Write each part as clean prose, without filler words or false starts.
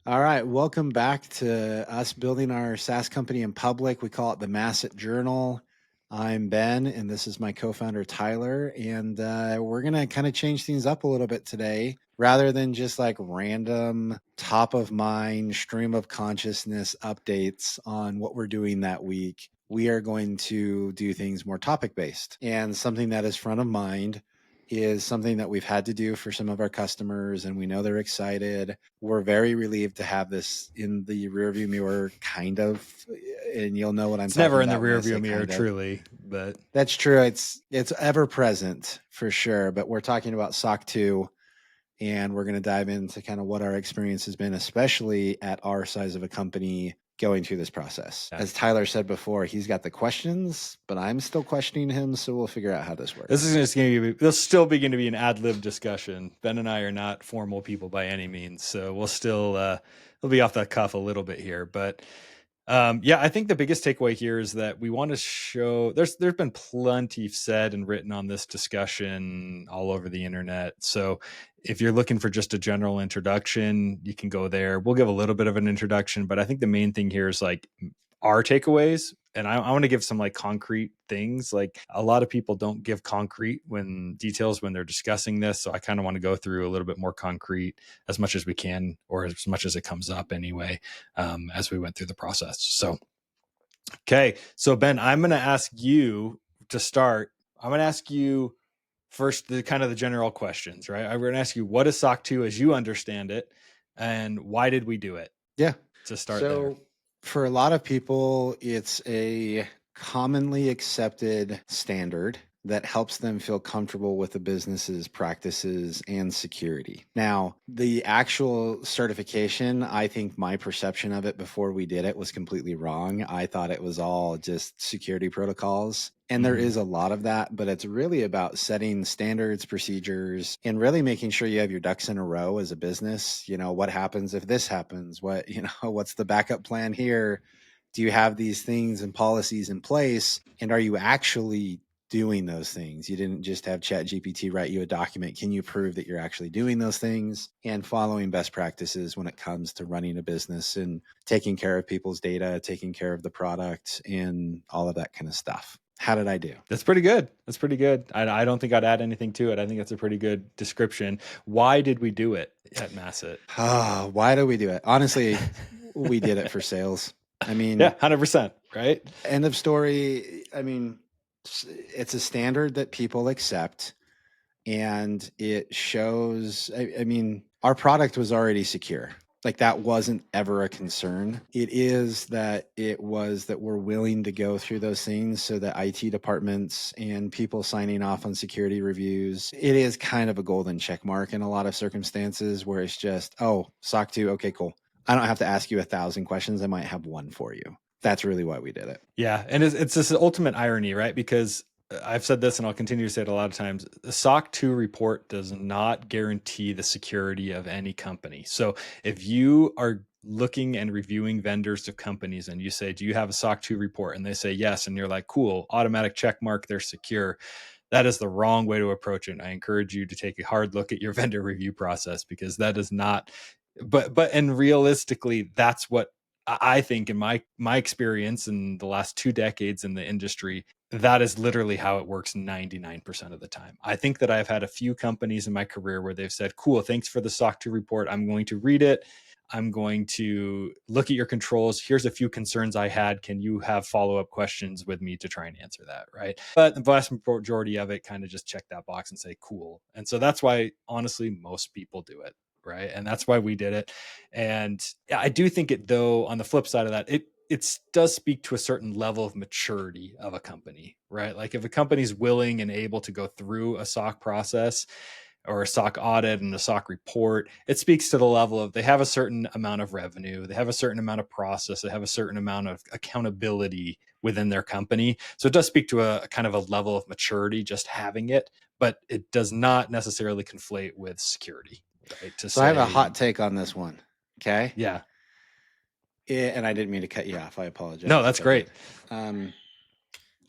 All right, welcome back to us building our SaaS company in public. We call it the Masset Journal. I'm Ben, and this is my co-founder Tyler, and we're gonna kind of change things up a little bit today. Rather than just like random top of mind stream of consciousness updates on what we're doing that week, we are going to do things more topic based, and something that is front of mind is something that we've had to do for some of our customers, and we know they're excited. We're very relieved to have this in the rearview mirror, kind of, and you'll know what I'm It's talking never in the about when I rearview say mirror, kind of. truly, but That's true. It's ever present for sure, but we're talking about SOC 2, and we're going to dive into kind of what our experience has been, especially at our size of a company going through this process. Yeah. As Tyler said before, he's got the questions, but I'm still questioning him, so we'll figure out how this works. this is just going to be, this still be going to be an ad lib discussion. Ben and I are not formal people by any means, so we'll still we'll be off the cuff a little bit here, but yeah, I think the biggest takeaway here is that we want to show there's been plenty said and written on this discussion all over the internet. So if you're looking for just a general introduction, you can go there. We'll give a little bit of an introduction, but I think the main thing here is like our takeaways. And I want to give some like concrete things. Like a lot of people don't give concrete details when they're discussing this. So I kind of want to go through a little bit more concrete as much as we can, or as much as it comes up anyway, as we went through the process. So, okay. So Ben, I'm going to ask you to start. I'm going to ask you first the kind of the general questions, right? I'm going to ask you, what is SOC 2 as you understand it, and why did we do it? Yeah. To start So there. for a lot of people, it's a commonly accepted standard that helps them feel comfortable with the business's practices and security. Now, the actual certification, I think my perception of it before we did it was completely wrong. I thought it was all just security protocols. And there is a lot of that, but it's really about setting standards, procedures, and really making sure you have your ducks in a row as a business. You know, what happens if this happens? What's the backup plan here? Do you have these things and policies in place? And are you actually doing those things? You didn't just have ChatGPT write you a document. Can you prove that you're actually doing those things and following best practices when it comes to running a business and taking care of people's data, taking care of the product, and all of that kind of stuff? How did I do? That's pretty good. That's pretty good. I don't think I'd add anything to it. I think that's a pretty good description. Why did we do it at Masset? Why do we do it? Honestly, we did it for sales. I mean, yeah, 100%, right? End of story. I mean, it's a standard that people accept, and it shows. I mean, our product was already secure. Like that wasn't ever a concern. It is that we're willing to go through those things so that IT departments and people signing off on security reviews, it is kind of a golden check mark in a lot of circumstances where it's just, oh, SOC 2, okay, cool. I don't have to ask you 1,000 questions. I might have one for you. That's really why we did it. Yeah, and it's this ultimate irony, right? Because I've said this and I'll continue to say it a lot of times. The SOC 2 report does not guarantee the security of any company. So if you are looking and reviewing vendors of companies and you say, do you have a SOC 2 report? And they say yes. And you're like, cool, automatic check mark, they're secure. That is the wrong way to approach it. I encourage you to take a hard look at your vendor review process, because that is not, and realistically, that's what I think in my experience in the last 2 decades in the industry, that is literally how it works 99% of the time. I think that I've had a few companies in my career where they've said, cool, thanks for the SOC 2 report. I'm going to read it. I'm going to look at your controls. Here's a few concerns I had. Can you have follow-up questions with me to try and answer that? Right. But the vast majority of it kind of just check that box and say, cool. And so that's why, honestly, most people do it. Right. And that's why we did it. And I do think it, though, on the flip side of that, it does speak to a certain level of maturity of a company, right? Like if a company's willing and able to go through a SOC process or a SOC audit and a SOC report, it speaks to the level of they have a certain amount of revenue, they have a certain amount of process, they have a certain amount of accountability within their company. So it does speak to a kind of a level of maturity just having it, but it does not necessarily conflate with security. Right, so I have a hot take on this one. Okay. Yeah. And I didn't mean to cut you off. I apologize. No, that's great.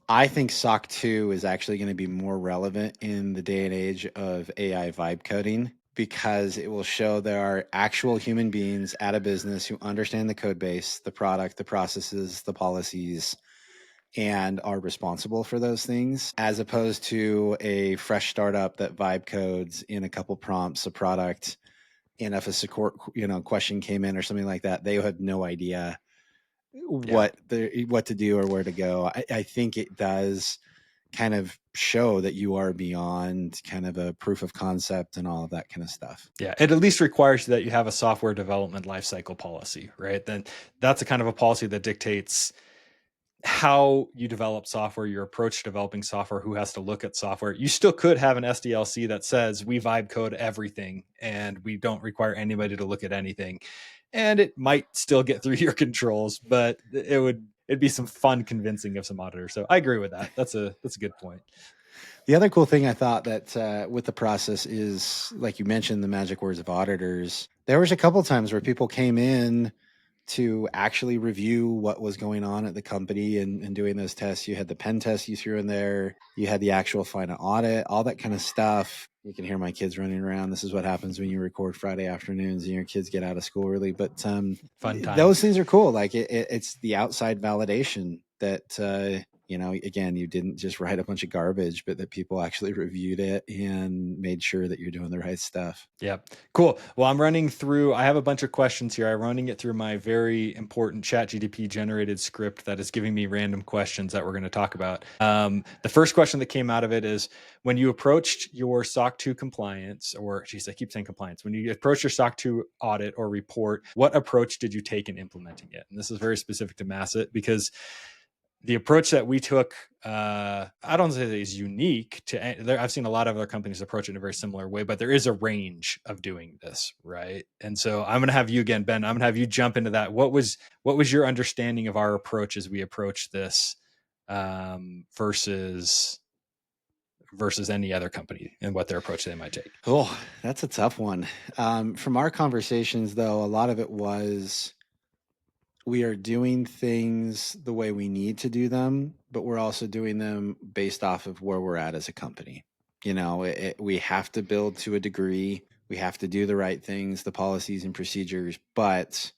I think SOC 2 is actually going to be more relevant in the day and age of AI vibe coding, because it will show there are actual human beings at a business who understand the code base, the product, the processes, the policies, and are responsible for those things, as opposed to a fresh startup that vibe codes in a couple prompts a product. And if a support, question came in or something like that, they had no idea Yeah. what to do or where to go. I think it does kind of show that you are beyond kind of a proof of concept and all of that kind of stuff. Yeah, it at least requires that you have a software development lifecycle policy, right? Then that's a kind of a policy that dictates how you develop software, your approach to developing software, who has to look at software. You still could have an SDLC that says we vibe code everything and we don't require anybody to look at anything. And it might still get through your controls, but it'd be some fun convincing of some auditors. So I agree with that. That's a good point. The other cool thing I thought that with the process is, like you mentioned, the magic words of auditors. There was a couple times where people came in to actually review what was going on at the company and doing those tests. You had the pen test you threw in there. You had the actual final audit, all that kind of stuff. You can hear my kids running around. This is what happens when you record Friday afternoons and your kids get out of school early. But Fun time. those things are cool. Like it's the outside validation that again, you didn't just write a bunch of garbage, but that people actually reviewed it and made sure that you're doing the right stuff. Yep. Cool. Well, I have a bunch of questions here. I'm running it through my very important ChatGPT generated script that is giving me random questions that we're going to talk about. The first question that came out of it is, when you approached your SOC 2 compliance, or geez, I keep saying compliance, when you approached your SOC 2 audit or report, what approach did you take in implementing it? And this is very specific to Masset, because the approach that we took, I don't say that is unique to. I've seen a lot of other companies approach it in a very similar way, but there is a range of doing this, right? And so I'm going to have you again, Ben. I'm going to have you jump into that. What was your understanding of our approach as we approach this, versus any other company and what their approach they might take? Oh, that's a tough one. From our conversations, though, a lot of it was, we are doing things the way we need to do them, but we're also doing them based off of where we're at as a company. We have to build to a degree. We have to do the right things, the policies and procedures. But,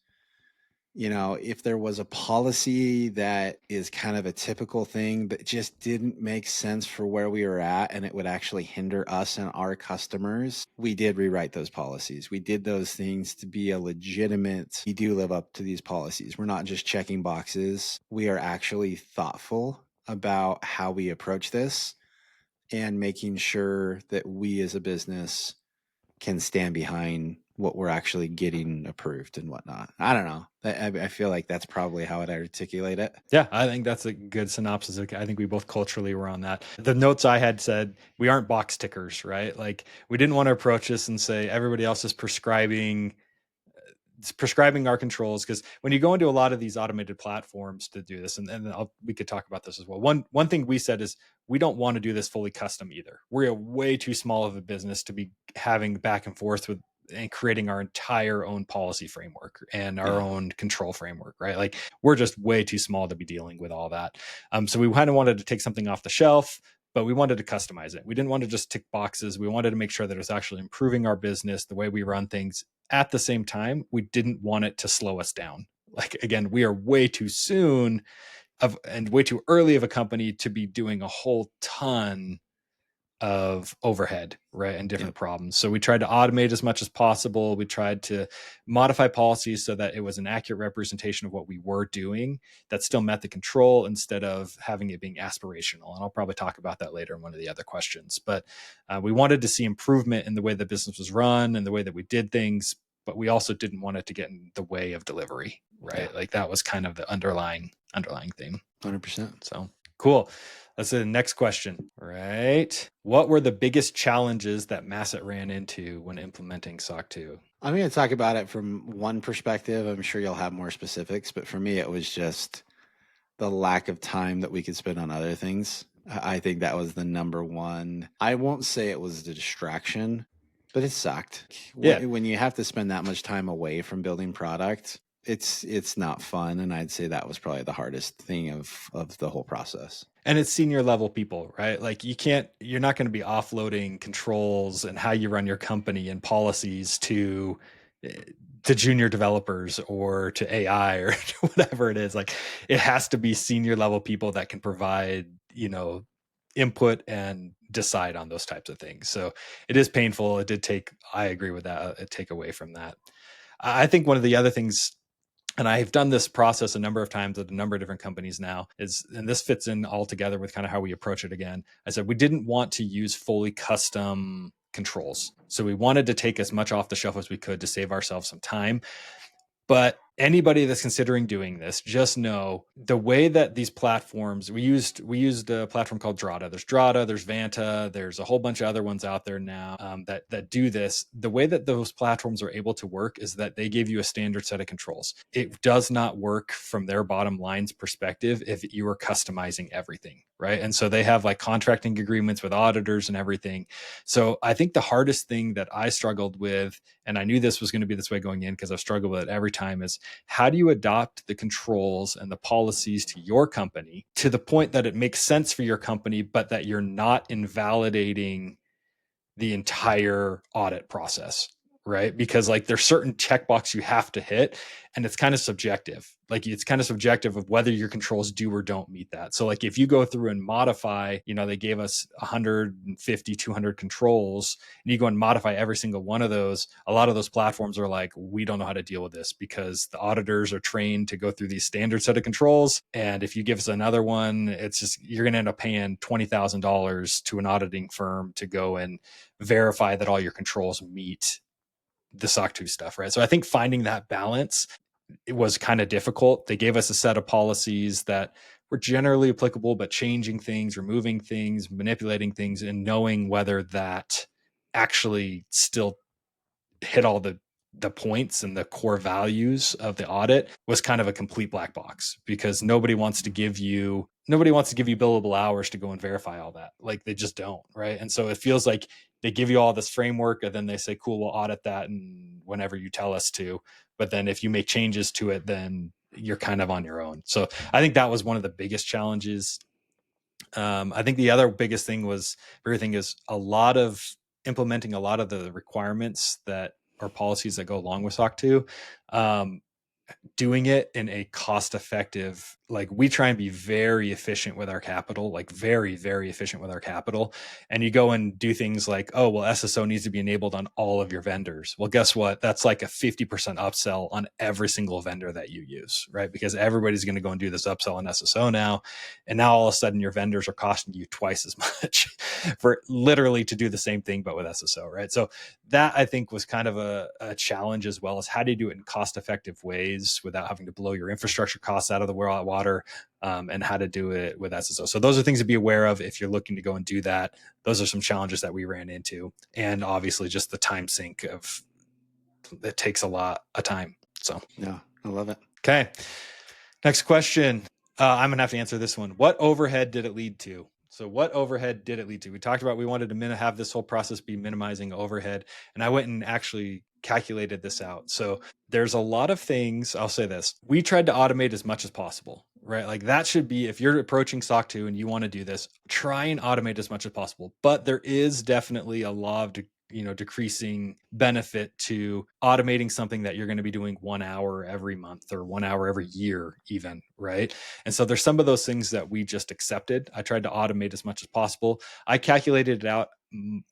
if there was a policy that is kind of a typical thing that just didn't make sense for where we were at and it would actually hinder us and our customers, we did rewrite those policies. We did those things to be a legitimate, we do live up to these policies. We're not just checking boxes. We are actually thoughtful about how we approach this and making sure that we as a business can stand behind what we're actually getting approved and whatnot. I don't know. I feel like that's probably how I'd articulate it. Yeah, I think that's a good synopsis. I think we both culturally were on that. The notes I had said, we aren't box tickers, right? Like, we didn't want to approach this and say everybody else is prescribing our controls, because when you go into a lot of these automated platforms to do this, and we could talk about this as well. One thing we said is, we don't want to do this fully custom either. We're way too small of a business to be having back and forth with and creating our entire own policy framework and our own control framework, right? Like, we're just way too small to be dealing with all that. So we kind of wanted to take something off the shelf, but we wanted to customize it. We didn't want to just tick boxes. We wanted to make sure that it was actually improving our business, the way we run things. At the same time, we didn't want it to slow us down. Like, again, we are way too soon and way too early of a company to be doing a whole ton of overhead, right, and different problems. So we tried to automate as much as possible. We tried to modify policies so that it was an accurate representation of what we were doing that still met the control, instead of having it being aspirational. And I'll probably talk about that later in one of the other questions. But we wanted to see improvement in the way the business was run and the way that we did things, but we also didn't want it to get in the way of delivery, right? Yeah. Like, that was kind of the underlying theme. 100%. So cool. Let's say the next question, right? What were the biggest challenges that Masset ran into when implementing SOC 2? I'm going to talk about it from one perspective. I'm sure you'll have more specifics, but for me, it was just the lack of time that we could spend on other things. I think that was the number one. I won't say it was the distraction, but it sucked. Yeah. When you have to spend that much time away from building product, It's not fun, and I'd say that was probably the hardest thing of the whole process. And it's senior level people, right? Like you're not going to be offloading controls and how you run your company and policies to junior developers or to AI or whatever it is. Like it has to be senior level people that can provide, input and decide on those types of things. So it is painful. It did take, I agree with that, a take away from that. I think one of the other things, and I've done this process a number of times at a number of different companies now, is, and this fits in all together with kind of how we approach it again. I said we didn't want to use fully custom controls. So we wanted to take as much off the shelf as we could to save ourselves some time. But anybody that's considering doing this, just know the way that these platforms, we used a platform called Drata. There's Drata, there's Vanta, there's a whole bunch of other ones out there now that do this. The way that those platforms are able to work is that they give you a standard set of controls. It does not work from their bottom line's perspective if you are customizing everything, right? And so they have like contracting agreements with auditors and everything. So I think the hardest thing that I struggled with, and I knew this was going to be this way going in because I've struggled with it every time, is how do you adopt the controls and the policies to your company to the point that it makes sense for your company, but that you're not invalidating the entire audit process, right? Because like there's certain checkbox you have to hit, and it's kind of subjective. Like it's kind of subjective of whether your controls do or don't meet that. So like if you go through and modify, they gave us 150, 200 controls, and you go and modify every single one of those, a lot of those platforms are like, we don't know how to deal with this because the auditors are trained to go through these standard set of controls. And if you give us another one, it's just, you're going to end up paying $20,000 to an auditing firm to go and verify that all your controls meet the SOC 2 stuff, right? So I think finding that balance, it was kind of difficult. They gave us a set of policies that were generally applicable, but changing things, removing things, manipulating things, and knowing whether that actually still hit all the points and the core values of the audit was kind of a complete black box, because nobody wants to give you billable hours to go and verify all that. Like they just don't, right? And so it feels like they give you all this framework and then they say, cool, we'll audit that and whenever you tell us to. But then if you make changes to it, then you're kind of on your own. So I think that was one of the biggest challenges. I think the other biggest thing was everything is a lot of implementing a lot of the requirements that are policies that go along with SOC 2. Doing it in a cost effective, like we try and be very efficient with our capital, like very, very efficient with our capital. And you go and do things like, oh, well, SSO needs to be enabled on all of your vendors. Well, guess what? That's like a 50% upsell on every single vendor that you use, right? Because everybody's going to go and do this upsell on SSO now. And now all of a sudden your vendors are costing you twice as much for literally to do the same thing, but with SSO, right? So that I think was kind of a challenge, as well as how do you do it in cost effective ways without having to blow your infrastructure costs out of the water, and how to do it with SSO. So those are things to be aware of if you're looking to go and do that. Those are some challenges that we ran into, and obviously just the time sink of it takes a lot of time. So Yeah, I love it. okay, next question. I'm gonna have to answer this one. What overhead did it lead to? So what overhead did it lead to? We talked about we wanted to have this whole process be minimizing overhead, and I went and actually calculated this out. So there's a lot of things. I'll say this: we tried to automate as much as possible, right? Like that should be, if you're approaching SOC 2 and you want to do this, try and automate as much as possible. But there is definitely a law of decreasing benefit to automating something that you're going to be doing 1 hour every month or 1 hour every year even, right? And so there's some of those things that we just accepted. I tried to automate as much as possible. I calculated it out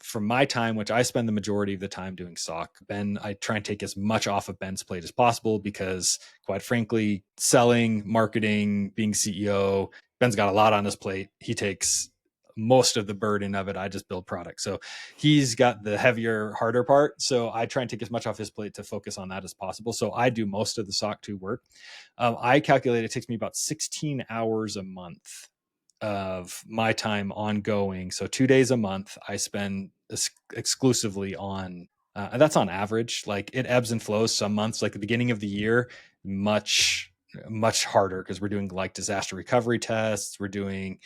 from my time, which I spend the majority of the time doing SOC. I try and take as much off of Ben's plate as possible, because quite frankly, selling, marketing, being CEO, Ben's got a lot on his plate. He takes most of the burden of it. I just build products. So he's got the heavier, harder part. So I try and take as much off his plate to focus on that as possible. So I do most of the SOC 2 work. I calculate it takes me about 16 hours a month of my time ongoing. So 2 days a month I spend exclusively on, and that's on average. Like it ebbs and flows. Some months, like the beginning of the year, much harder, because we're doing like disaster recovery tests. We're doing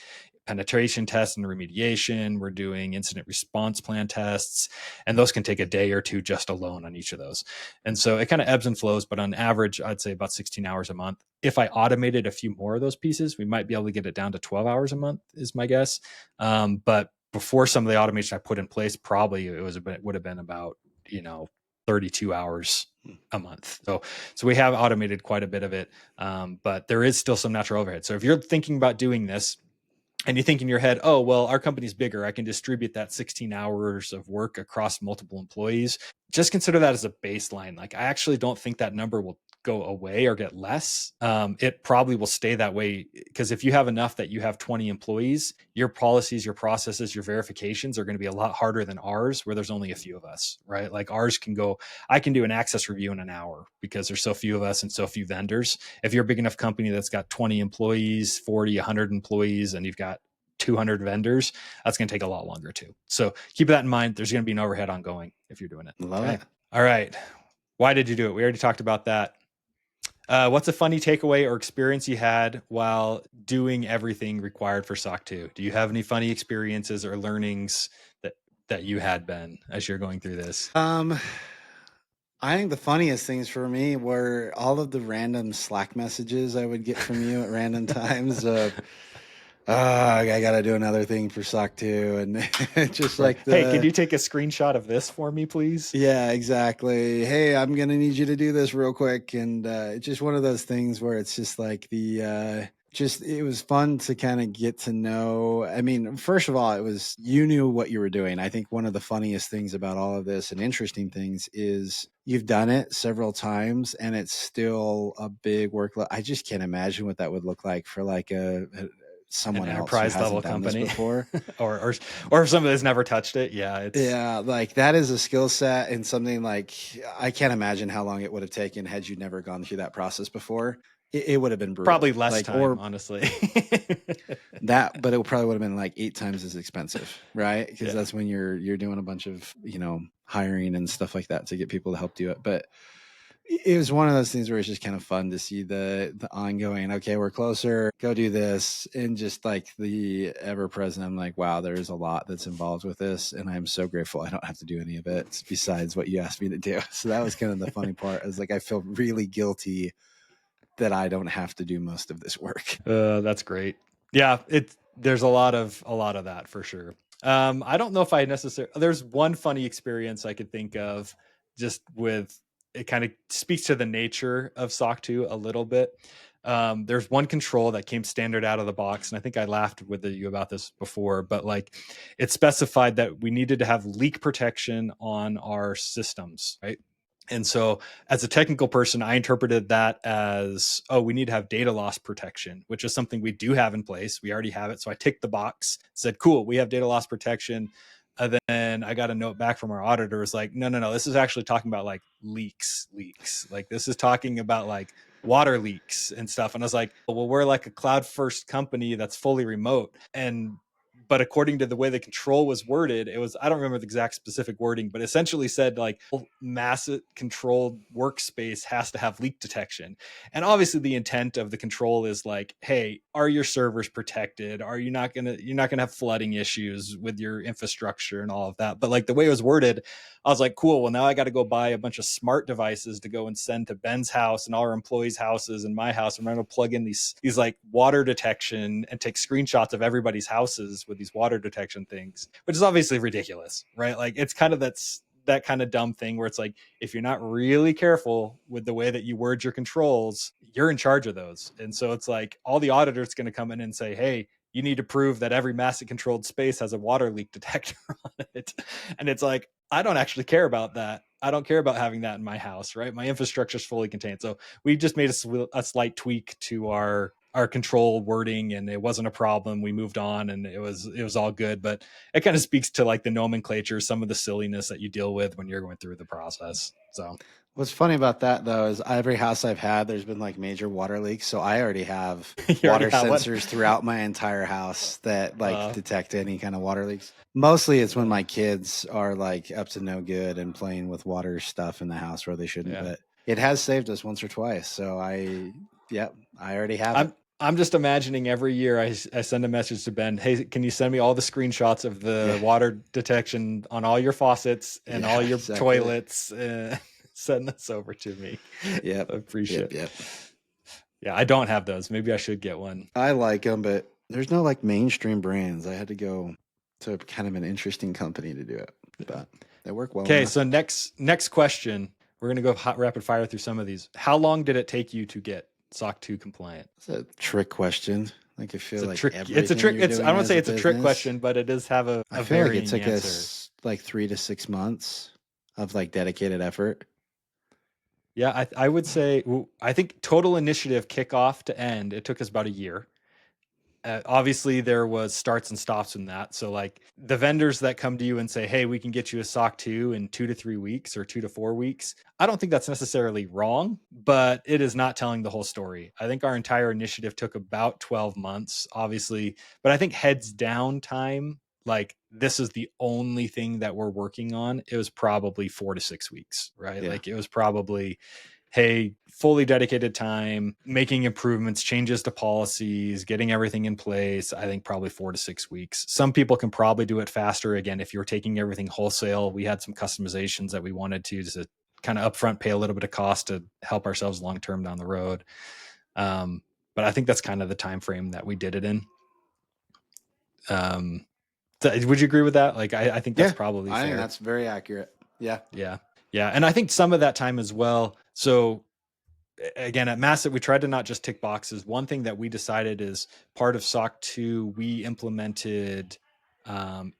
penetration tests and remediation. We're doing incident response plan tests, and those can take a day or two just alone on each of those. And so it kind of ebbs and flows, but on average, I'd say about 16 hours a month. If I automated a few more of those pieces, we might be able to get it down to 12 hours a month is my guess. But before some of the automation I put in place, probably it would have been about, 32 hours a month. So we have automated quite a bit of it. But there is still some natural overhead. So if you're thinking about doing this, and you think in your head, oh, well, our company's bigger, I can distribute that 16 hours of work across multiple employees, just consider that as a baseline. Like, I actually don't think that number will go away or get less. It probably will stay that way, because if you have enough that you have 20 employees, your policies, your processes, your verifications are going to be a lot harder than ours, where there's only a few of us, right? Like, I can do an access review in an hour because there's so few of us and so few vendors. If you're a big enough company that's got 20 employees, 40, 100 employees, and you've got 200 vendors, that's going to take a lot longer too. So keep that in mind. There's going to be an overhead ongoing if you're doing it. Love it. All right. Why did you do it? We already talked about that. What's a funny takeaway or experience you had while doing everything required for SOC 2? Do you have any funny experiences or learnings that you had, Ben, as you're going through this? I think the funniest things for me were all of the random Slack messages I would get from you at random times of, I got to do another thing for SOC 2. And just like hey, can you take a screenshot of this for me, please? Yeah, exactly. Hey, I'm going to need you to do this real quick. And it's just one of those things where it's just like it was fun to kind of get to know. I mean, first of all, you knew what you were doing. I think one of the funniest things about all of this and interesting things is you've done it several times and it's still a big workload. I just can't imagine what that would look like for like someone an else who enterprise hasn't level done company this before. or if somebody has never touched it. Yeah, like that is a skill set and something like I can't imagine how long it would have taken had you never gone through that process before. It would have been brutal. Probably less time, honestly. But it probably would have been like 8 times as expensive, right? Because that's when you're doing a bunch of hiring and stuff like that to get people to help do it. But it was one of those things where it's just kind of fun to see the ongoing, okay, we're closer, go do this. And just like the ever present, I'm like, wow, there's a lot that's involved with this. And I'm so grateful I don't have to do any of it besides what you asked me to do. So that was kind of the funny part, is like, I feel really guilty that I don't have to do most of this work. That's great. Yeah, there's a lot of that for sure. I don't know if I necessarily, there's one funny experience I could think of, just with, it kind of speaks to the nature of SOC 2 a little bit. There's one control that came standard out of the box, and I think I laughed with you about this before, but like, it specified that we needed to have leak protection on our systems, right? And so as a technical person, I interpreted that as, oh, we need to have data loss protection, which is something we do have in place. We already have it. So I ticked the box, said, cool, we have data loss protection. And then I got a note back from our auditor. It's like, no, this is actually talking about like leaks. Like, this is talking about like water leaks and stuff. And I was like, well, we're like a cloud first company that's fully remote. But according to the way the control was worded, it was, I don't remember the exact specific wording, but essentially said like, massive controlled workspace has to have leak detection. And obviously the intent of the control is like, hey, are your servers protected? Are you're not gonna have flooding issues with your infrastructure and all of that. But like, the way it was worded, I was like, cool, well, now I got to go buy a bunch of smart devices to go and send to Ben's house and all our employees' houses and my house. I'm going to plug in these like water detection and take screenshots of everybody's houses with these water detection things, which is obviously ridiculous, right? Like, it's kind of that kind of dumb thing where it's like, if you're not really careful with the way that you word your controls, you're in charge of those. And so it's like, all the auditors going to come in and say, hey, you need to prove that every massive controlled space has a water leak detector on it. And it's like, I don't actually care about that. I don't care about having that in my house, right? My infrastructure is fully contained. So we just made a slight tweak to our control wording, and it wasn't a problem. We moved on, and it was all good. But it kind of speaks to like the nomenclature, some of the silliness that you deal with when you're going through the process. So what's funny about that though is every house I've had, there's been like major water leaks. So I already have water sensors throughout my entire house that like detect any kind of water leaks. Mostly it's when my kids are like up to no good and playing with water stuff in the house where they shouldn't. But it has saved us once or twice. So I already have it. I'm just imagining every year I send a message to Ben, hey, can you send me all the screenshots of the Yeah. water detection on all your faucets and all Yeah, your exactly. toilets? Send this over to me. Yep. I appreciate Yep. it. Yep. Yeah, I don't have those. Maybe I should get one. I like them, but there's no like mainstream brands. I had to go to kind of an interesting company to do it, but they work well Okay, enough. so next question. We're gonna go hot rapid fire through some of these. How long did it take you to get SOC 2 compliant? It's a trick question. Like I It's feel a like trick. It's a everything trick. you're It's I doing don't as say a it's a trick business, question, but it does have I a feel like it varying took answer. us like 3 to 6 months of like dedicated effort. Yeah, I would say I think total initiative kickoff to end, it took us about a year. Obviously there was starts and stops in that. So like the vendors that come to you and say, hey, we can get you a SOC 2 in 2 to 3 weeks or 2 to 4 weeks, I don't think that's necessarily wrong, but it is not telling the whole story. I think our entire initiative took about 12 months, obviously, but I think heads down time, like this is the only thing that we're working on, it was probably 4 to 6 weeks, right? Yeah. Like it was probably, hey, fully dedicated time, making improvements, changes to policies, getting everything in place. I think probably 4 to 6 weeks. Some people can probably do it faster. Again, if you're taking everything wholesale, we had some customizations that we wanted to kind of upfront pay a little bit of cost to help ourselves long term down the road. But I think that's kind of the time frame that we did it in. Would you agree with that? Like, I think that's Yeah. probably I think fair. that's very accurate. Yeah. Yeah. Yeah. And I think some of that time as well. So again, at Massive, we tried to not just tick boxes. One thing that we decided is part of SOC 2, we implemented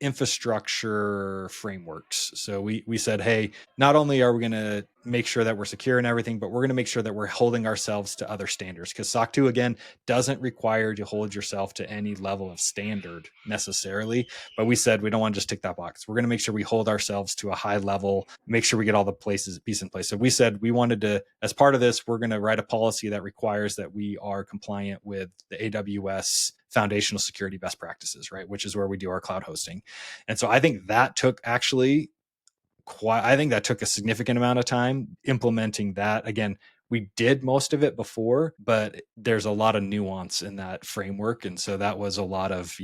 infrastructure frameworks. So we said, hey, not only are we going to make sure that we're secure and everything, but we're going to make sure that we're holding ourselves to other standards. Because SOC 2, again, doesn't require you to hold yourself to any level of standard necessarily. But we said we don't want to just tick that box. We're going to make sure we hold ourselves to a high level, make sure we get all the pieces in place. So we said we wanted to, as part of this, we're going to write a policy that requires that we are compliant with the AWS foundational security best practices, right? Which is where we do our cloud hosting. And so I think that took actually I think that took a significant amount of time implementing that. Again, we did most of it before, but there's a lot of nuance in that framework. And so that was a lot of,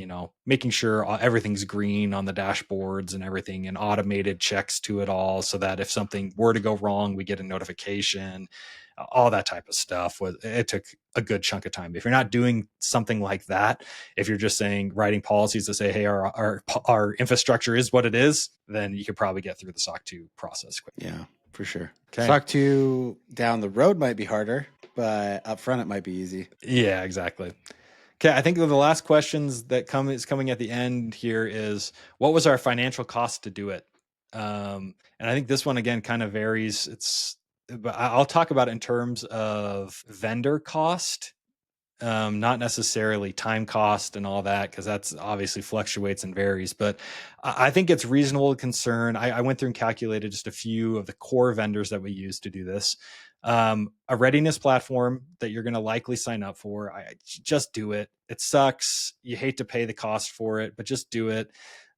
making sure everything's green on the dashboards and everything, and automated checks to it all, so that if something were to go wrong, we get a notification, all that type of stuff. It took a good chunk of time. If you're not doing something like that, if you're just saying writing policies to say, hey, our infrastructure is what it is, then you could probably get through the SOC 2 process quick. Yeah, for sure. Okay. SOC 2 down the road might be harder, but up front it might be easy. Yeah, exactly. Okay, I think the last questions that is coming at the end here is, what was our financial cost to do it? And I think this one again kind of varies. But I'll talk about it in terms of vendor cost, not necessarily time cost and all that, because that's obviously fluctuates and varies. But I think it's reasonable to concern. I went through and calculated just a few of the core vendors that we use to do this. A readiness platform that you're going to likely sign up for. Just do it. It sucks. You hate to pay the cost for it, but just do it.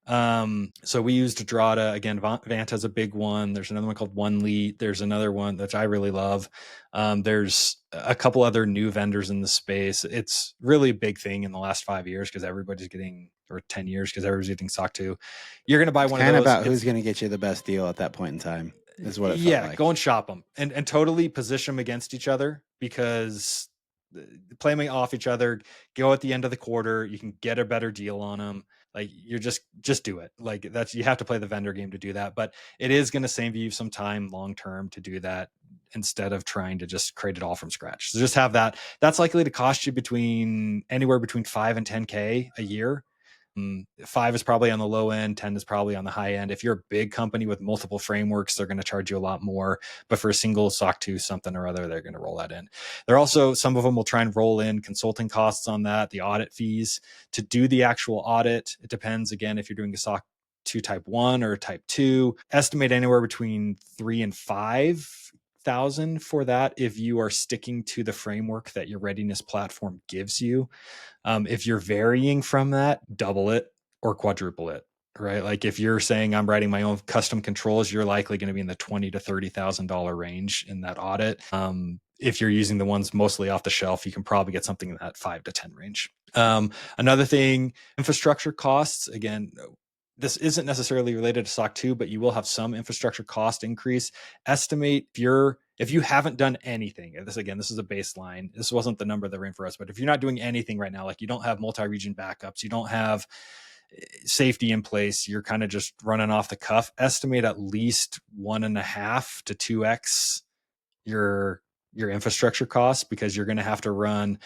So we used Drata. Again, Vanta's a big one. There's another one called OneLead. There's another one that I really love. There's a couple other new vendors in the space. It's really a big thing in the last 5 years because everybody's getting, or 10 years because everybody's getting SOC 2. You're going to buy It's one of kind of those. about who's going to get you the best deal at that point in time, is what it felt Yeah, like. go and shop them and totally position them against each other, because play them off each other. Go at the end of the quarter, you can get a better deal on them. Like, you're just do it. Like, that's, you have to play the vendor game to do that, but it is going to save you some time long term to do that, instead of trying to just create it all from scratch. So just have that. That's likely to cost you anywhere between 5 and 10K a year. 5 is probably on the low end, 10 is probably on the high end. If you're a big company with multiple frameworks, they're going to charge you a lot more. But for a single SOC 2 something or other, they're going to roll that in. They're also, some of them will try and roll in consulting costs on that, the audit fees to do the actual audit. It depends, again, if you're doing a SOC 2 type 1 or type 2. Estimate anywhere between 3 and 5,000 for that if you are sticking to the framework that your readiness platform gives you. If you're varying from that, double it or quadruple it, right? Like, if you're saying I'm writing my own custom controls, you're likely going to be in the $20,000 to $30,000 range in that audit. if you're using the ones mostly off the shelf, you can probably get something in that 5 to 10 range. Another thing, infrastructure costs. Again, this isn't necessarily related to SOC 2, but you will have some infrastructure cost increase. Estimate if you haven't done anything, this is a baseline. This wasn't the number that ran for us, but if you're not doing anything right now, like you don't have multi-region backups, you don't have safety in place, you're kind of just running off the cuff, estimate at least 1.5 to 2x your infrastructure costs, because you're going to have to run,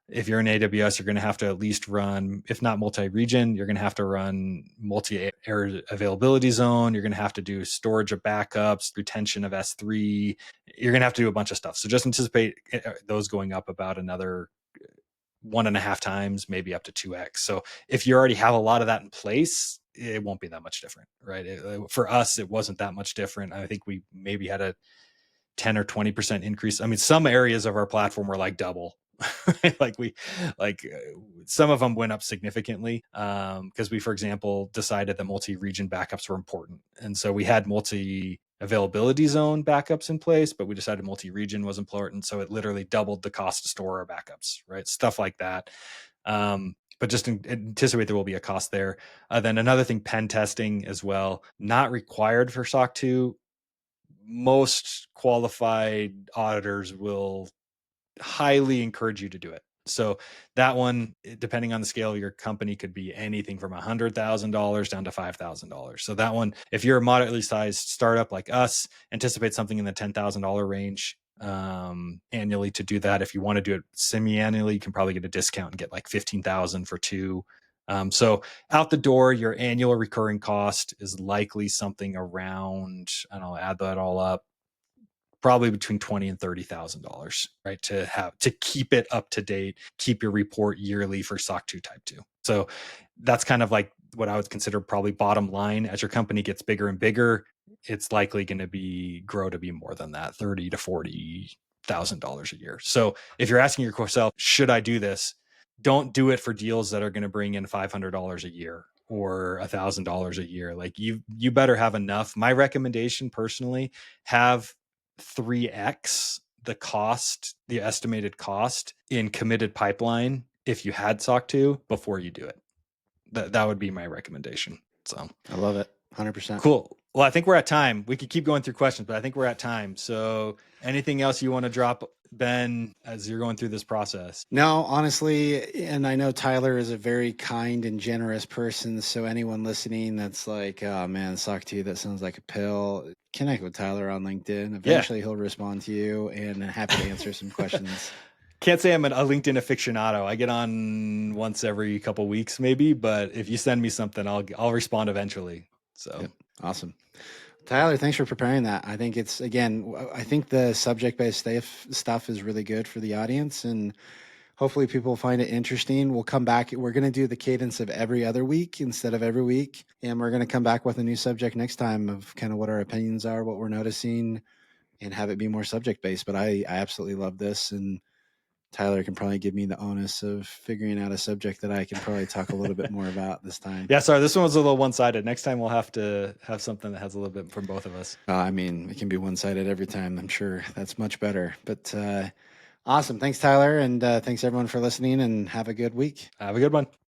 if you're in AWS, you're going to have to at least run, if not multi-region, you're going to have to run multi-area availability zone. You're going to have to do storage of backups, retention of S3. You're going to have to do a bunch of stuff. So just anticipate those going up about another 1.5 times, maybe up to 2x. So if you already have a lot of that in place, it won't be that much different, right? For us, it wasn't that much different. I think we maybe had a 10 or 20% increase. I mean, some areas of our platform were like double. Some of them went up significantly, because we, for example, decided that multi-region backups were important. And so we had multi availability zone backups in place, but we decided multi-region was important. So it literally doubled the cost to store our backups, right? Stuff like that. But just anticipate there will be a cost there. Then another thing, pen testing as well, not required for SOC 2. Most qualified auditors will highly encourage you to do it. So that one, depending on the scale of your company, could be anything from $100,000 down to $5,000. So that one, if you're a moderately sized startup like us, anticipate something in the $10,000 range annually to do that. If you want to do it semi-annually, you can probably get a discount and get like $15,000 for 2. So out the door, your annual recurring cost is likely something around, I don't know, add that all up, probably between $20,000 and $30,000, right? To keep it up to date, keep your report yearly for SOC 2 Type 2. So that's kind of like what I would consider probably bottom line. As your company gets bigger and bigger, it's likely going to grow to be more than that, $30,000 to $40,000 a year. So if you're asking yourself, should I do this? Don't do it for deals that are going to bring in $500 a year or $1,000 a year. Like you better have enough. My recommendation personally, have 3x the estimated cost in committed pipeline if you had SOC 2 before you do it. That would be my recommendation. So I love it. 100%. Cool. Well, I think we're at time. We could keep going through questions, but I think we're at time. So anything else you want to drop, Ben, as you're going through this process? No, honestly, and I know Tyler is a very kind and generous person. So anyone listening that's like, oh man, SOC 2, that sounds like a pill, connect with Tyler on LinkedIn. Eventually he'll respond to you, and happy to answer some questions. Can't say I'm a LinkedIn aficionado. I get on once every couple weeks maybe, but if you send me something, I'll respond eventually. So yep. Awesome. Tyler, thanks for preparing that. I think I think the subject-based stuff is really good for the audience, and hopefully people find it interesting. We'll come back. We're going to do the cadence of every other week instead of every week, and we're going to come back with a new subject next time of kind of what our opinions are, what we're noticing, and have it be more subject-based. But I absolutely love this, and Tyler can probably give me the onus of figuring out a subject that I can probably talk a little bit more about this time. Yeah, sorry, this one was a little one-sided. Next time we'll have to have something that has a little bit from both of us. I mean, it can be one-sided every time. I'm sure that's much better. But awesome. Thanks, Tyler. And thanks everyone for listening, and have a good week. Have a good one.